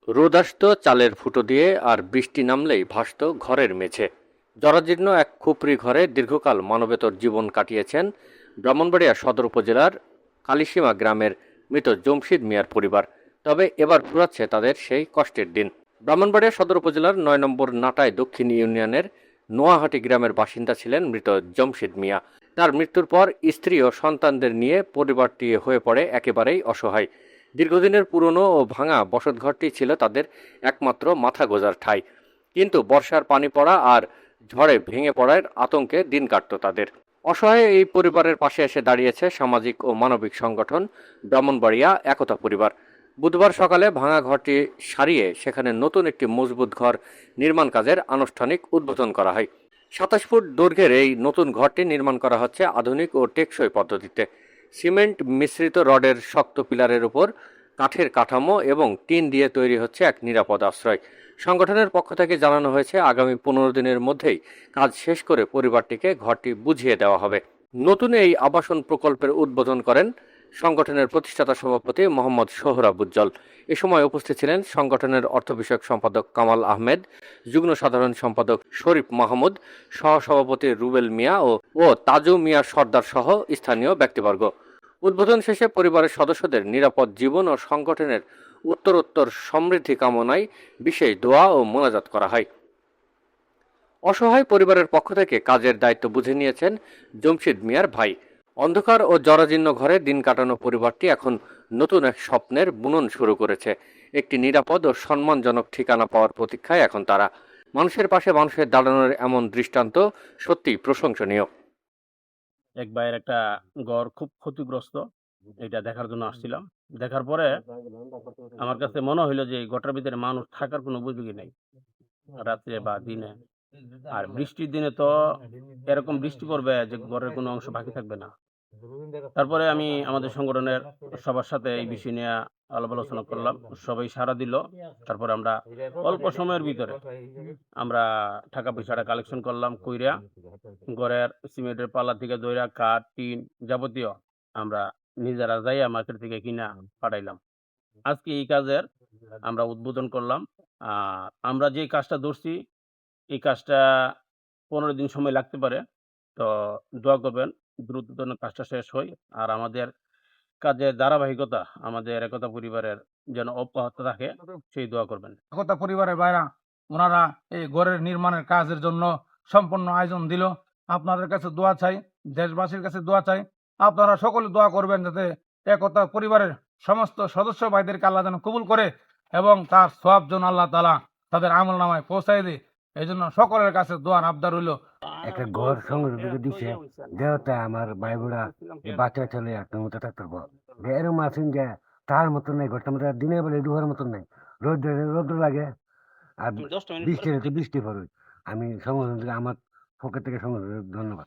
রোদ আসত চালের ফুটো দিয়ে, আর বৃষ্টি নামলেই ভাসত ঘরের মেঝে। জরাজীর্ণ এক খুপরি ঘরে দীর্ঘকাল মানবেতর জীবন কাটিয়েছেন ব্রাহ্মণবাড়িয়া সদর উপজেলার কালিসীমা গ্রামের মৃত জমশিদ মিয়ার পরিবার। তবে এবার ফুরাচ্ছে তাদের সেই কষ্টের দিন। ব্রাহ্মণবাড়িয়া সদর উপজেলার ৯ নম্বর নাটাই দক্ষিণ ইউনিয়নের নোয়াহাটি গ্রামের বাসিন্দা ছিলেন মৃত জমশিদ মিয়া। তার মৃত্যুর পর স্ত্রী ও সন্তানদের নিয়ে পরিবারটি হয়ে পড়ে একেবারেই অসহায়। দীর্ঘদিনের পুরনো ও ভাঙা বসতঘরটি ছিল তাদের একমাত্র মাথা গোঁজার ঠাঁই। কিন্তু বর্ষার পানি পড়া আর ঝড়ে ভেঙে পড়ার আতঙ্কে দিন কাটত তাদের। অসহায় এই পরিবারের পাশে এসে দাঁড়িয়েছে সামাজিক ও মানবিক সংগঠন ব্রাহ্মণবাড়িয়া একতা পরিবার। বুধবার সকালে ভাঙা ঘরটি সারিয়ে সেখানে নতুন একটি মজবুত ঘর নির্মাণ কাজের আনুষ্ঠানিক উদ্বোধন করা হয়। ২৭ ফুট দৈর্ঘ্যের এই নতুন ঘরটি নির্মাণ করা হচ্ছে আধুনিক ও টেকসই পদ্ধতিতে। সিমেন্ট মিশ্রিত রডের শক্ত পিলারের উপর কাঠের কাঠামো এবং টিন দিয়ে তৈরি হচ্ছে এক নিরাপদ আশ্রয়। সংগঠনের পক্ষ থেকে জানানো হয়েছে আগামী ১৫ দিনের মধ্যেই কাজ শেষ করে পরিবারটিকে ঘরটি বুঝিয়ে দেওয়া হবে। নতুন এই আবাসন প্রকল্পের উদ্বোধন করেন সংগঠনের প্রতিষ্ঠাতা সভাপতি মোহাম্মদ সোহরাবুজ্জ্বল। এ সময় উপস্থিত ছিলেন সংগঠনের অর্থ বিষয়ক সম্পাদক কামাল আহমেদ, যুগ্ম সাধারণ সম্পাদক শরীফ মাহমুদ, সহসভাপতি রুবেল মিয়া ও তাজু মিয়া সর্দার সহ স্থানীয় ব্যক্তিবর্গ। উদ্বোধন শেষে পরিবারের সদস্যদের নিরাপদ জীবন ও সংগঠনের উত্তরোত্তর সমৃদ্ধি কামনায় বিশেষ দোয়া ও মোনাজাত করা হয়। অসহায় পরিবারের পক্ষ থেকে কাজের দায়িত্ব বুঝে নিয়েছেন জমশিদ মিয়ার ভাই। অন্ধকার ও জরাজীর্ণ ঘরে দিন কাটানো পরিবারটি এখন নতুন এক স্বপ্নের বুনন শুরু করেছে। একটি নিরাপদ ও সম্মানজনক ঠিকানা পাওয়ার প্রতীক্ষায় এখন তারা। মানুষের পাশে মানুষের দাঁড়ানোর এমন দৃষ্টান্ত সত্যিই প্রশংসনীয়। এক ভাইয়ের একটা ঘর খুব ক্ষতিগ্রস্ত, এটা দেখার জন্য আসছিলাম। দেখার পরে আমার কাছে মনে হইলো যে এই ঘরটার ভিতরে মানুষ থাকার কোনো উপযোগী নেই, রাত্রে বা দিনে। আর বৃষ্টির দিনে তো এরকম বৃষ্টি পড়বে যে ঘরের কোনো অংশ বাকি থাকবে না। তারপরে আমি আমাদের সংগঠনের সবার সাথে এই বিষয় নিয়ে আলাপ আলোচনা করলাম, সবাই সাড়া দিল। তারপরে আমরা অল্প সময়ের ভিতরে আমরা টাকা পয়সাটা কালেকশন করলাম, কইরা ঘরের সিমেন্টের পাল্লা থেকে দইরা কাঠ, টিন যাবতীয় আমরা নিজেরা যাইয়া মার্কেট থেকে কিনা পাঠাইলাম। আজকে এই কাজের আমরা উদ্বোধন করলাম। আর আমরা যে কাজটা ধরছি এই কাজটা ১৫ দিন সময় লাগতে পারে। তো দোয়া করবেন দ্রুত যেন কাজটা শেষ হয়। আর আমাদের কাজের ধারাবাহিকতা আমাদের একতা পরিবারের যেন অব্যাহত থাকে সেই দোয়া করবেন। একতা পরিবারের ভাইরা ওনারা এই ঘরের নির্মাণের কাজের জন্য সম্পূর্ণ আয়োজন দিল। আপনাদের কাছে দোয়া চাই, দেশবাসীর কাছে দোয়া চাই, আপনারা সকলে দোয়া করবেন যাতে একতা পরিবারের সমস্ত সদস্য ভাইদেরকে আল্লাহ যেন কবুল করে এবং তার সওয়াব যেন আল্লাহ তাআলা তাদের আমল নামায় পৌঁছায় দেয়। এই জন্য সকলের কাছে দোয়ার আবদার রইল। একটা ঘর সংগ্রহ দিছে দেওয়াতে আমার ভাই বোড়া বাচ্চা ছেলে একটা মতো থাকতে পারবো। এরকম আছেন যে তার মতন নাই, ঘরটার মধ্যে দিনের বেলা ডুবার মতন নাই, রোদ রোদ লাগে আর বৃষ্টি হচ্ছে বৃষ্টি পড়ে। আমি সংগঠন থেকে আমার পক্ষ থেকে সংগঠন ধন্যবাদ।